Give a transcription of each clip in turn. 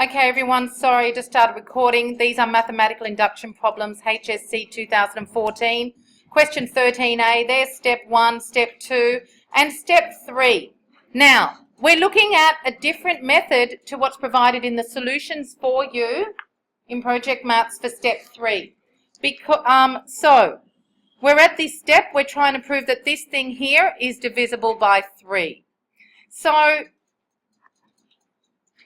Okay, everyone, sorry, just started recording. These are mathematical induction problems, HSC 2014. Question 13A, there's step 1, step 2, and step 3. Now, we're looking at a different method to what's provided in the solutions for you in Project Maths for step 3. So, we're at this step, we're trying to prove that this thing here is divisible by 3. So,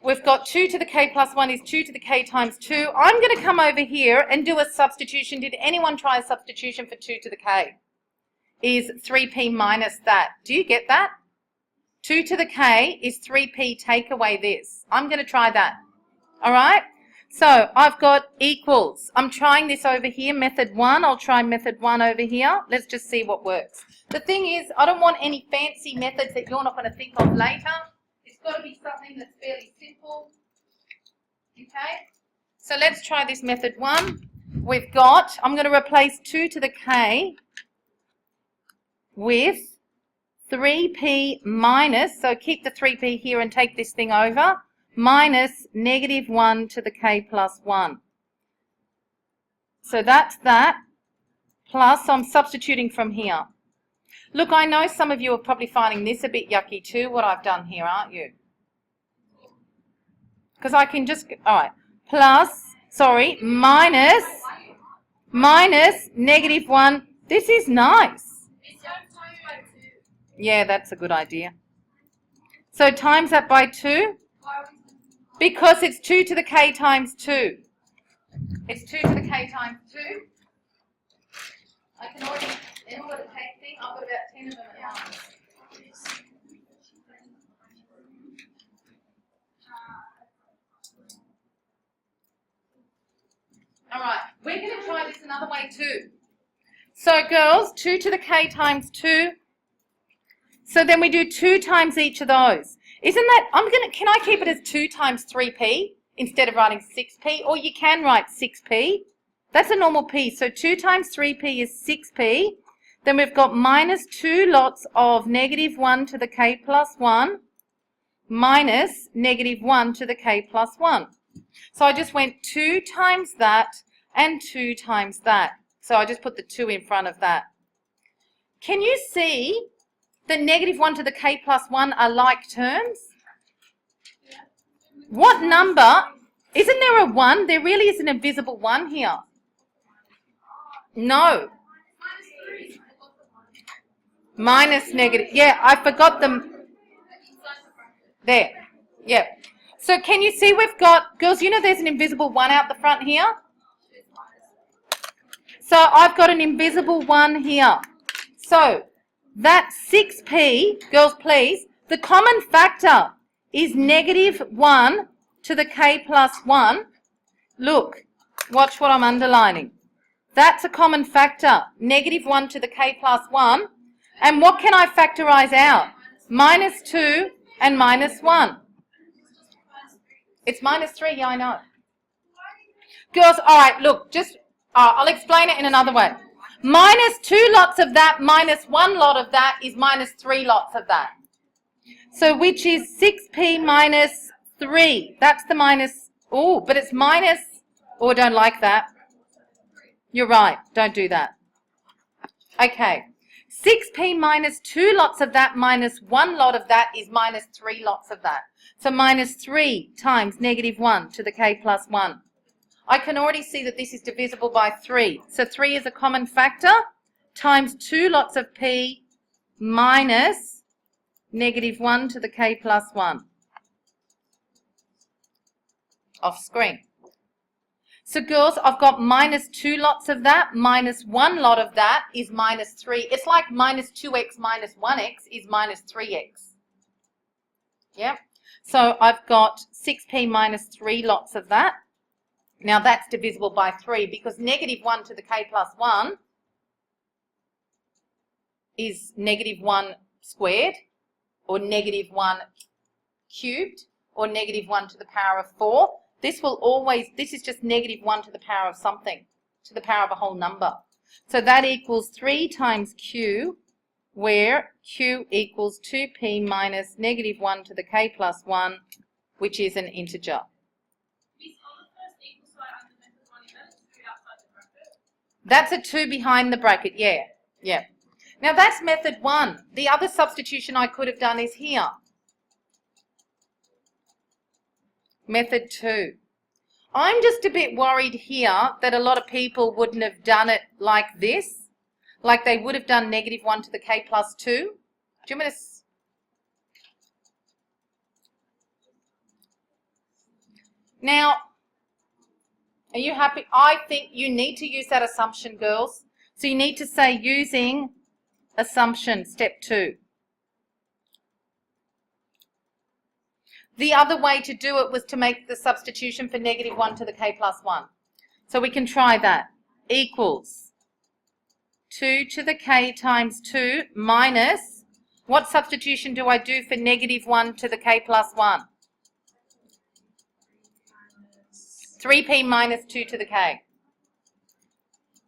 we've got 2 to the k plus 1 is 2 to the k times 2. I'm going to come over here and do a substitution. Did anyone try a substitution for 2 to the k? Is 3p minus that. Do you get that? 2 to the k is 3p, take away this. I'm going to try that. All right? So I've got equals. I'm trying this over here, method 1. I'll try method 1 over here. Let's just see what works. The thing is, I don't want any fancy methods that you're not going to think of later. It's got to be something that's fairly simple. Okay? So let's try this method 1. We've got, I'm going to replace 2 to the k with 3p minus, so keep the 3p here and take this thing over, minus negative 1 to the k plus 1. So that's that, plus I'm substituting from here. Look, I know some of you are probably finding this a bit yucky too, what I've done here, aren't you? Because I can just, alright, minus negative 1. This is nice. Yeah, that's a good idea. So times that by 2. Because it's 2 to the k times 2. It's 2 to the k times 2. I can already, in order to take things, I've got about 10 of them at once. Alright, we're going to try this another way too. So girls, 2 to the k times 2. So then we do 2 times each of those. Isn't that, can I keep it as 2 times 3p instead of writing 6p? Or you can write 6p. That's a normal p. So 2 times 3p is 6p. Then we've got minus 2 lots of negative 1 to the k plus 1 minus negative 1 to the k plus 1. So I just went 2 times that and 2 times that. So I just put the 2 in front of that. Can you see that negative 1 to the k plus 1 are like terms? What number? Isn't there a 1? There really is an invisible 1 here. No. Minus negative. Yeah, I forgot them. There. Yeah. So can you see we've got, girls, you know there's an invisible 1 out the front here? So I've got an invisible 1 here. So that 6p, girls please, the common factor is negative 1 to the k plus 1. Look, watch what I'm underlining. That's a common factor, negative 1 to the k plus 1. And what can I factorise out? Minus 2 and minus 1. It's minus 3, yeah, I know. Girls, all right, look, I'll explain it in another way. Minus 2 lots of that minus 1 lot of that is minus 3 lots of that. So which is 6p minus 3. That's the minus, oh, but it's minus, oh, don't like that. You're right, don't do that. Okay, 6p minus 2 lots of that minus 1 lot of that is minus 3 lots of that. So minus 3 times negative 1 to the k plus 1. I can already see that this is divisible by 3. So 3 is a common factor times 2 lots of p minus negative 1 to the k plus 1. Off screen. So girls, I've got minus 2 lots of that, minus 1 lot of that is minus 3. It's like minus 2x minus 1x is minus 3x. Yep. So I've got 6p minus 3 lots of that. Now that's divisible by 3 because negative 1 to the k plus 1 is negative 1 squared or negative 1 cubed or negative 1 to the power of 4. This is just negative 1 to the power of something, to the power of a whole number. So that equals 3 times q, where q equals 2p minus negative 1 to the k plus 1, which is an integer. That's a 2 behind the bracket, yeah. Yeah. Now that's method 1. The other substitution I could have done is here. Method 2. I'm just a bit worried here that a lot of people wouldn't have done it like this. Like they would have done negative 1 to the k plus 2. Do you want me to... Now, are you happy? I think you need to use that assumption, girls. So you need to say using assumption, step 2. The other way to do it was to make the substitution for negative 1 to the k plus 1. So we can try that. Equals 2 to the k times 2 minus, what substitution do I do for negative 1 to the k plus 1? 3p minus 2 to the k.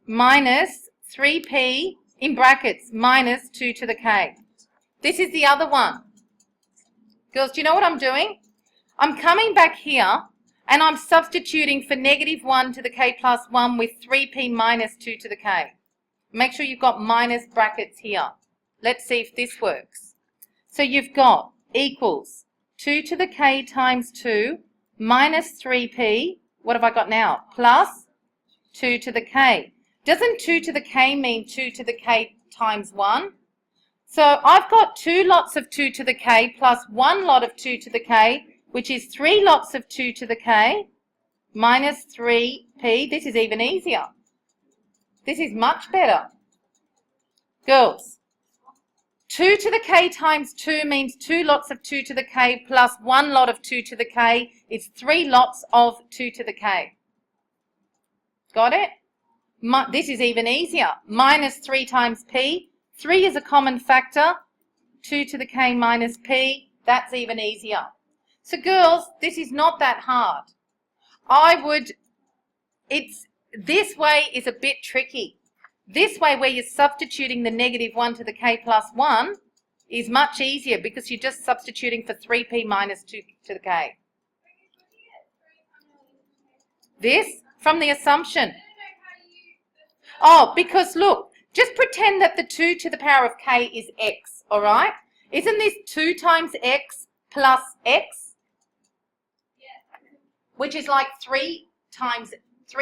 Minus 3p in brackets minus 2 to the k. This is the other one. Girls, do you know what I'm doing? I'm coming back here and I'm substituting for negative 1 to the k plus 1 with 3p minus 2 to the k. Make sure you've got minus brackets here. Let's see if this works. So you've got equals 2 to the k times 2 minus 3p. What have I got now? Plus 2 to the k. Doesn't 2 to the k mean 2 to the k times 1? So I've got 2 lots of 2 to the k plus 1 lot of 2 to the k, which is 3 lots of 2 to the k minus 3p. This is even easier. This is much better. Girls, 2 to the k times 2 means 2 lots of 2 to the k plus 1 lot of 2 to the k. It's 3 lots of 2 to the k. Got it? This is even easier. Minus 3 times p. 3 is a common factor. 2 to the k minus p. That's even easier. So girls, this is not that hard. This way is a bit tricky. This way where you're substituting the negative 1 to the k plus 1 is much easier because you're just substituting for 3p minus 2 to the k. This from the assumption. Oh, because look, just pretend that the 2 to the power of k is x, all right? Isn't this 2 times x plus x? Which is like 3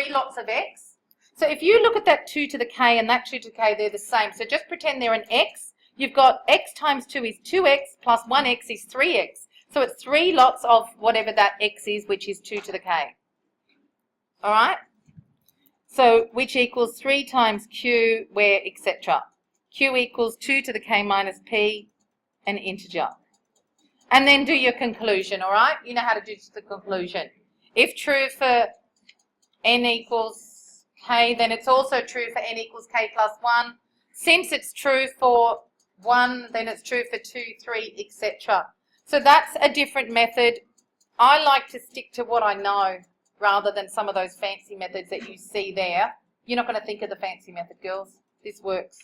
lots of x. So if you look at that 2 to the k and that 2 to the k, they're the same. So just pretend they're an x. You've got x times 2 is 2x plus 1x is 3x. So it's 3 lots of whatever that x is, which is 2 to the k. All right? So which equals 3 times q, where, etc. Q equals 2 to the k minus p, an integer. And then do your conclusion, all right? You know how to do the conclusion. If true for n equals k, then it's also true for n equals k plus 1. Since it's true for 1, then it's true for 2, 3, etc. So that's a different method. I like to stick to what I know rather than some of those fancy methods that you see there. You're not going to think of the fancy method, girls. This works.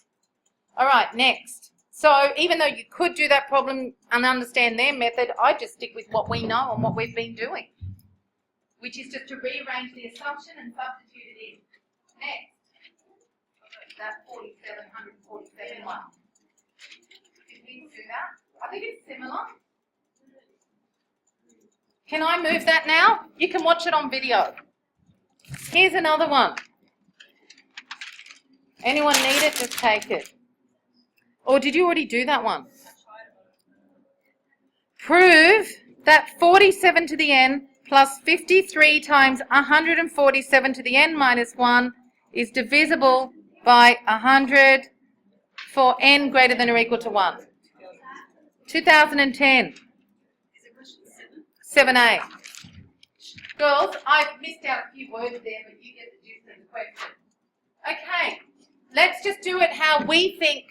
All right, next. So even though you could do that problem and understand their method, I just stick with what we know and what we've been doing, which is just to rearrange the assumption and substitute it in. Next, that 147 one. Did we do that? I think it's similar. Can I move that now? You can watch it on video. Here's another one. Anyone need it? Just take it. Or did you already do that one? Prove that 47 to the n plus 53 times 147 to the n minus 1 is divisible by 100 for n greater than or equal to 1. 2010. 7A. Girls, I've missed out a few words there, but you get the gist of the question. Okay, let's just do it how we think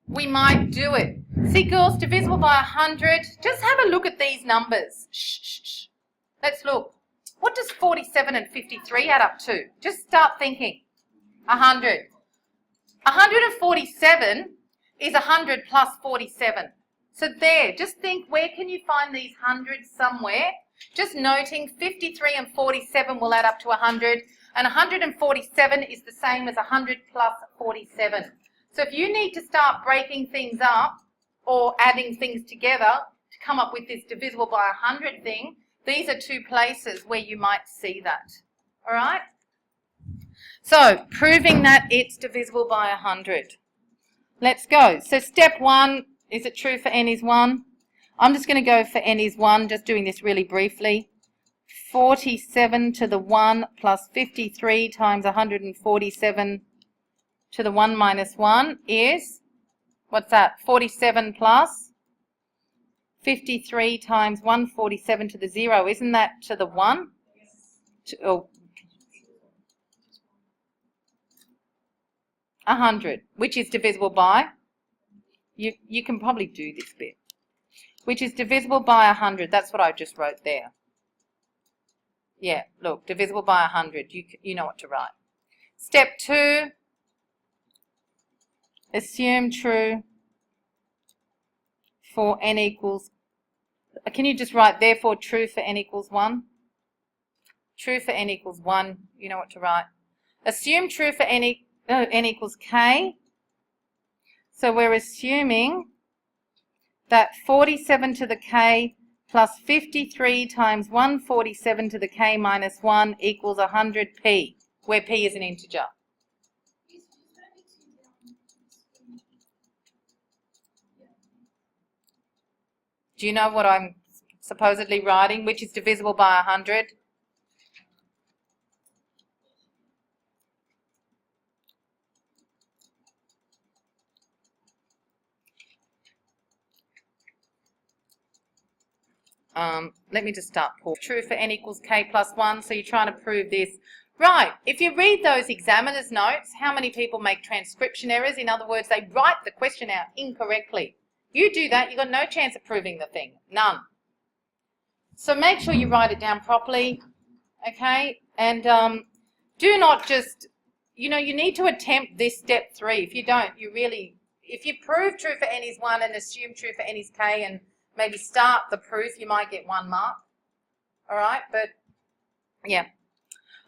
we might do it. See, girls, divisible by 100. Just have a look at these numbers. Shh, shh, shh. Let's look. What does 47 and 53 add up to? Just start thinking. 100. 147 is 100 plus 47. So there, just think, where can you find these hundreds somewhere? Just noting 53 and 47 will add up to 100. And 147 is the same as 100 plus 47. So if you need to start breaking things up or adding things together to come up with this divisible by 100 thing, these are two places where you might see that. All right? So proving that it's divisible by 100. Let's go. So step 1, is it true for n is 1? I'm just going to go for n is 1, just doing this really briefly. 47 to the 1 plus 53 times 147 to the 1 minus 1 is, what's that, 47 plus 53 times 147 to the 0. Isn't that to the 1? Oh, 100, which is divisible by, you can probably do this bit, which is divisible by 100. That's what I just wrote there. Yeah, look, divisible by 100. You know what to write. Step 2, assume true for n equals, can you just write therefore true for n equals 1? True for n equals 1, you know what to write. Assume true for n equals k. So we're assuming that 47 to the k plus 53 times 147 to the k minus 1 equals 100p, where p is an integer. Do you know what I'm supposedly writing, which is divisible by 100? Let me just start, Paul. True for n equals k plus 1, so you're trying to prove this. Right, if you read those examiner's notes, how many people make transcription errors? In other words, they write the question out incorrectly. You do that, you've got no chance of proving the thing. None. So make sure you write it down properly, okay? And do not just, you need to attempt this step 3. If you don't, if you prove true for n is 1 and assume true for n is k and maybe start the proof, you might get 1 mark. All right, but yeah.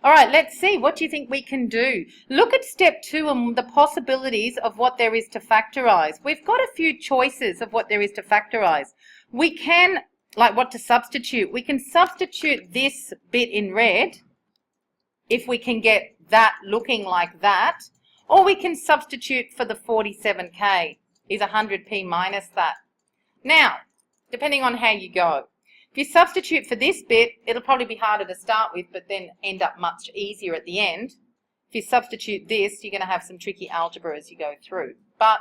All right, let's see. What do you think we can do? Look at step 2 and the possibilities of what there is to factorize. We've got a few choices of what there is to factorize. We can, like what to substitute. We can substitute this bit in red if we can get that looking like that, or we can substitute for the 47k is 100p minus that. Now, depending on how you go. If you substitute for this bit, it'll probably be harder to start with, but then end up much easier at the end. If you substitute this, you're going to have some tricky algebra as you go through. But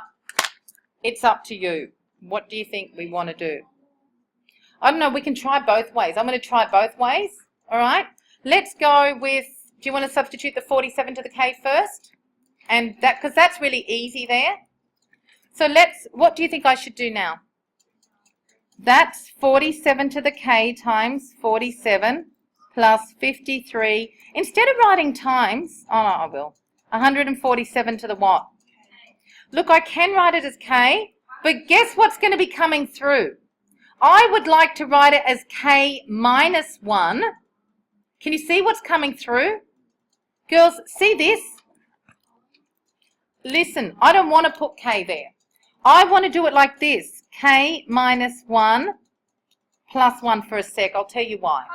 it's up to you. What do you think we want to do? I don't know, we can try both ways. I'm going to try both ways, all right? Let's go with, do you want to substitute the 47 to the k first? And that, because that's really easy there. So what do you think I should do now? That's 47 to the k times 47 plus 53. Instead of writing times, oh no, I will, 147 to the what? Look, I can write it as k, but guess what's going to be coming through? I would like to write it as k minus 1. Can you see what's coming through? Girls, see this? Listen, I don't want to put k there. I want to do it like this. K minus 1 plus 1 for a sec. I'll tell you why.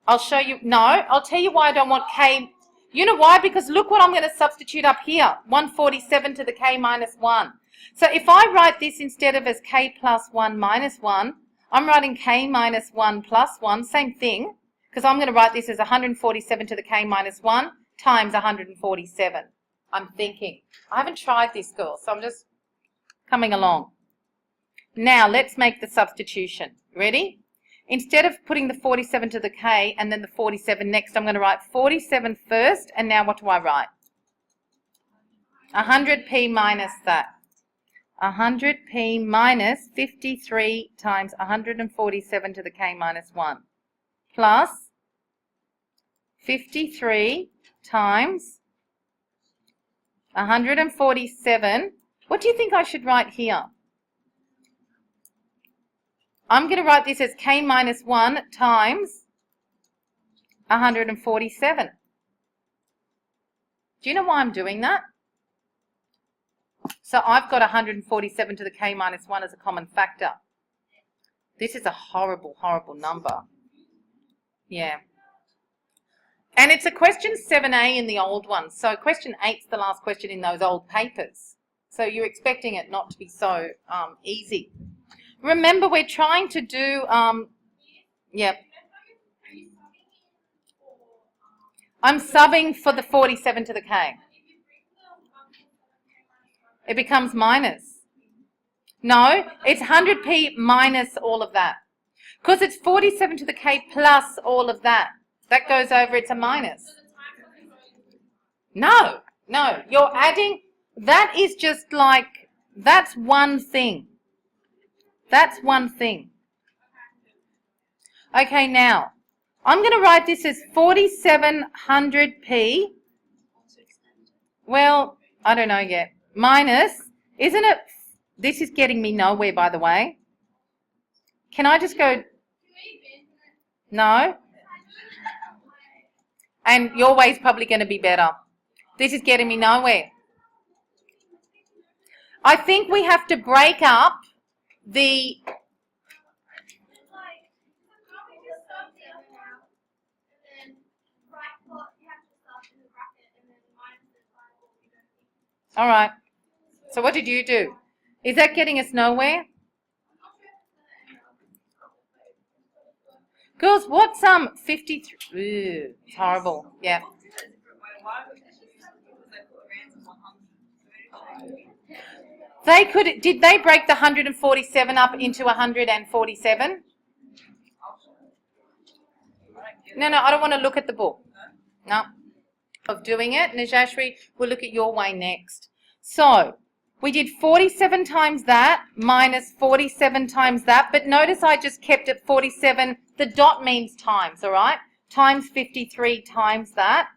I'll show you. No, I'll tell you why I don't want k. You know why? Because look what I'm going to substitute up here. 147 to the k minus 1. So if I write this instead of as k plus 1 minus 1, I'm writing k minus 1 plus 1. Same thing. Because I'm going to write this as 147 to the k minus 1 times 147. I'm thinking. I haven't tried this, girl, so I'm just coming along. Now, let's make the substitution. Ready? Instead of putting the 47 to the k and then the 47 next, I'm going to write 47 first, and now what do I write? 100p minus that. 100p minus 53 times 147 to the k minus 1 plus 53 times 147. What do you think I should write here? I'm going to write this as k minus 1 times 147. Do you know why I'm doing that? So I've got 147 to the k minus 1 as a common factor. This is a horrible, horrible number. Yeah. And it's a question 7A in the old one. So question 8's the last question in those old papers. So you're expecting it not to be so easy. Remember, we're trying to do, yeah. I'm subbing for the 47 to the k. It becomes minus. No, it's 100p minus all of that. Because it's 47 to the k plus all of that. That goes over, it's a minus. No, no, you're adding, that is just like, that's one thing. That's one thing. Okay, now, I'm going to write this as 4700p. Well, I don't know yet. Minus, isn't it? This is getting me nowhere, by the way. Can I just go? No. And your way's probably going to be better. This is getting me nowhere. I think we have to break up the... All right. So what did you do? Is that getting us nowhere? Girls, what's 53? Ooh, it's horrible. Yeah. They could. Did they break the 147 up into 147? No, I don't want to look at the book. No. Of doing it. Najashri, we'll look at your way next. So, we did 47 times that minus 47 times that, but notice I just kept it 47, the dot means times, all right? Times 53 times that,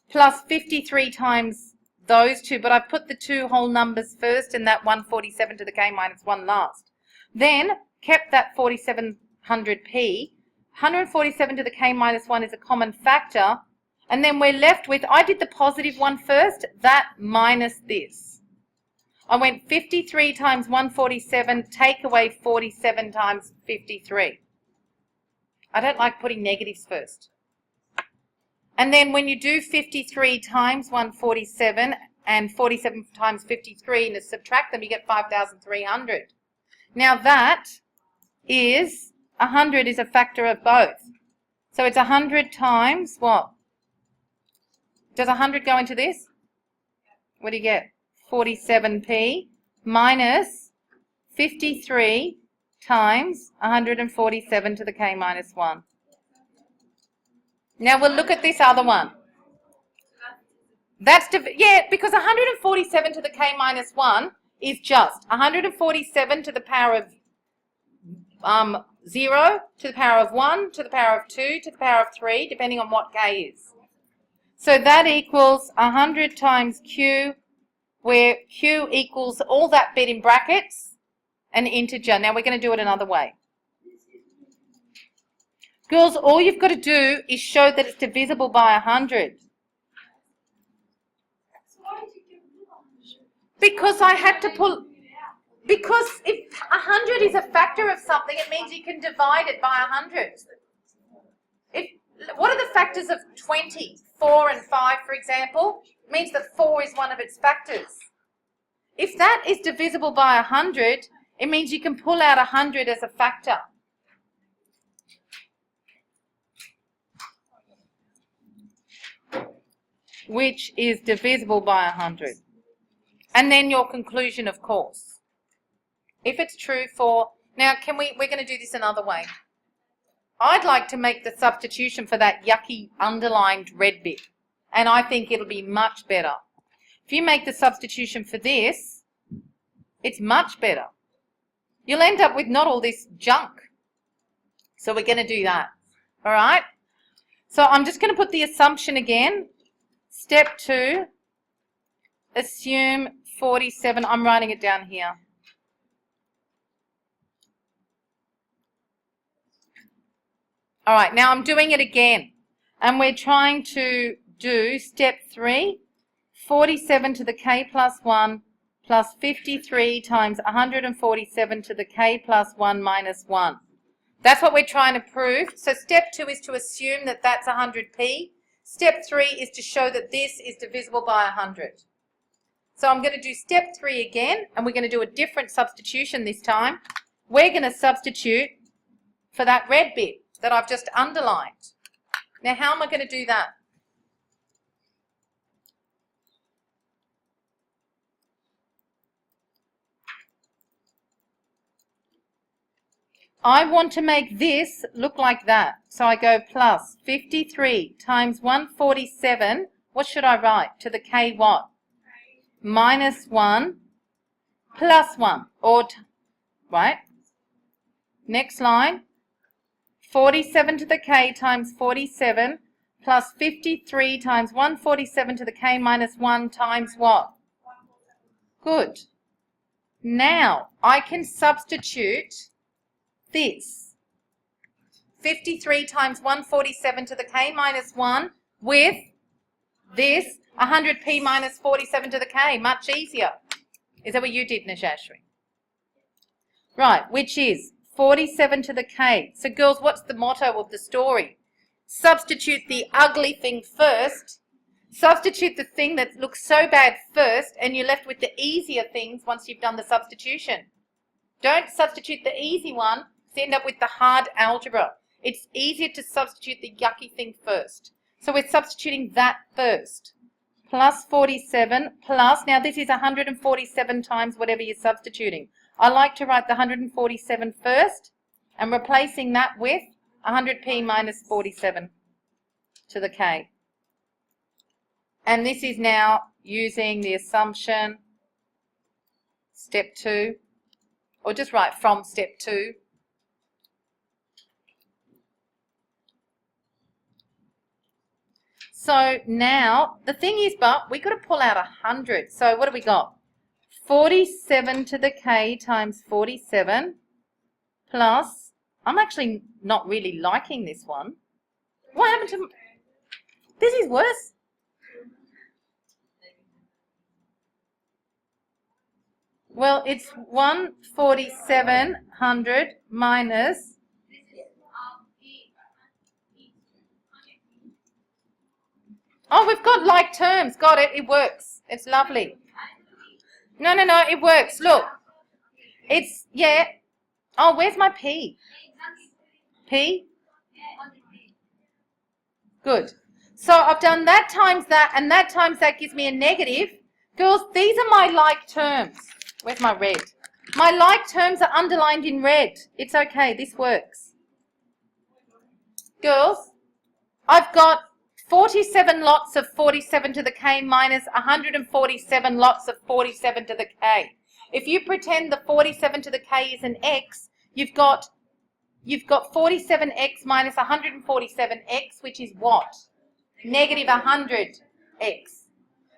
plus 53 times those two, but I put the two whole numbers first and that 147 to the k minus 1 last. Then, kept that 4700p, 147 to the k minus 1 is a common factor, and then we're left with, I did the positive one first, that minus this. I went 53 times 147, take away 47 times 53. I don't like putting negatives first. And then when you do 53 times 147 and 47 times 53 and subtract them, you get 5,300. Now that is, 100 is a factor of both. So it's 100 times what? Does 100 go into this? What do you get? 47p minus 53 times 147 to the k minus 1. Now we'll look at this other one. That's, yeah, because 147 to the k minus 1 is just 147 to the power of 0, to the power of 1, to the power of 2, to the power of 3, depending on what k is. So that equals 100 times q, where q equals all that bit in brackets, an integer. Now we're going to do it another way. Girls, all you've got to do is show that it's divisible by 100. Because I had to pull, because if 100 is a factor of something, it means you can divide it by 100. What are the factors of 20? 4 and 5, for example, means that 4 is one of its factors. If that is divisible by 100, it means you can pull out 100 as a factor. Which is divisible by 100. And then your conclusion, of course. If it's true for, now we're going to do this another way. I'd like to make the substitution for that yucky underlined red bit. And I think it'll be much better. If you make the substitution for this, it's much better. You'll end up with not all this junk. So we're going to do that. All right? So I'm just going to put the assumption again. Step 2, assume 47. I'm writing it down here. All right, now I'm doing it again. And we're trying to do step 3, 47 to the k plus 1 plus 53 times 147 to the k plus 1 minus 1. That's what we're trying to prove. So step 2 is to assume that that's 100p. Step 3 is to show that this is divisible by 100. So I'm going to do step 3 again, and we're going to do a different substitution this time. We're going to substitute for that red bit that I've just underlined. Now, how am I going to do that? I want to make this look like that. So I go plus 53 times 147. What should I write? To the k what? Minus 1 plus 1. Right? Next line. 47 to the k times 47 plus 53 times 147 to the k minus 1 times what? Good. Now I can substitute this 53 times 147 to the k minus 1 with this 100p minus 47 to the k. Much easier. Is that what you did, Najashri? Right, which is 47 to the k. So girls, what's the motto of the story? Substitute the ugly thing first. Substitute the thing that looks so bad first, and you're left with the easier things once you've done the substitution. Don't substitute the easy one. End up with the hard algebra. It's easier to substitute the yucky thing first. So we're substituting that first. Plus 47 plus, now this is 147 times whatever you're substituting. I like to write the 147 first and replacing that with 100p minus 47 to the k. And this is now using the assumption, step 2, or just write from step 2. So now, the thing is, but we got to pull out 100. So what do we got? 47 to the k times 47 plus, I'm actually not really liking this one. What happened to, this is worse. Well, it's 14700 minus, oh, we've got like terms. Got it. It works. It's lovely. No, it works. Look. It's, yeah. Oh, where's my P? P? Good. So I've done that times that, and that times that gives me a negative. Girls, these are my like terms. Where's my red? My like terms are underlined in red. It's okay. This works. Girls, I've got 47 lots of 47 to the k minus 147 lots of 47 to the k. If you pretend the 47 to the k is an x, you've got 47x minus 147x, which is what? Negative 100x.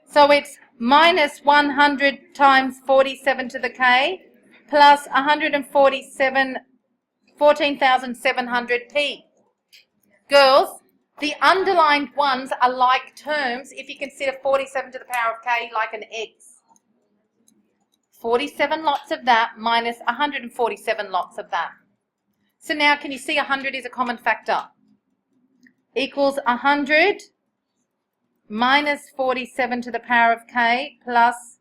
So it's minus 100 times 47 to the k plus 147, 14,700p. Girls, the underlined ones are like terms if you consider 47 to the power of k like an x. 47 lots of that minus 147 lots of that. So now can you see 100 is a common factor? Equals 100 minus 47 to the power of k plus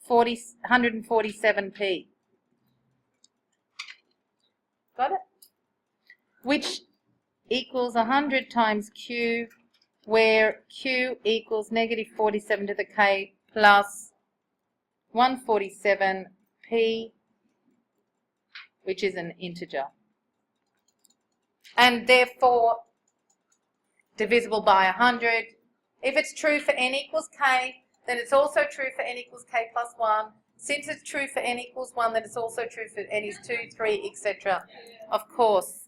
147p. Got it? Which equals 100 times q, where q equals negative 47 to the k plus 147p, which is an integer. And therefore, divisible by 100. If it's true for n equals k, then it's also true for n equals k plus 1. Since it's true for n equals 1, then it's also true for n is 2, 3, etc. Of course.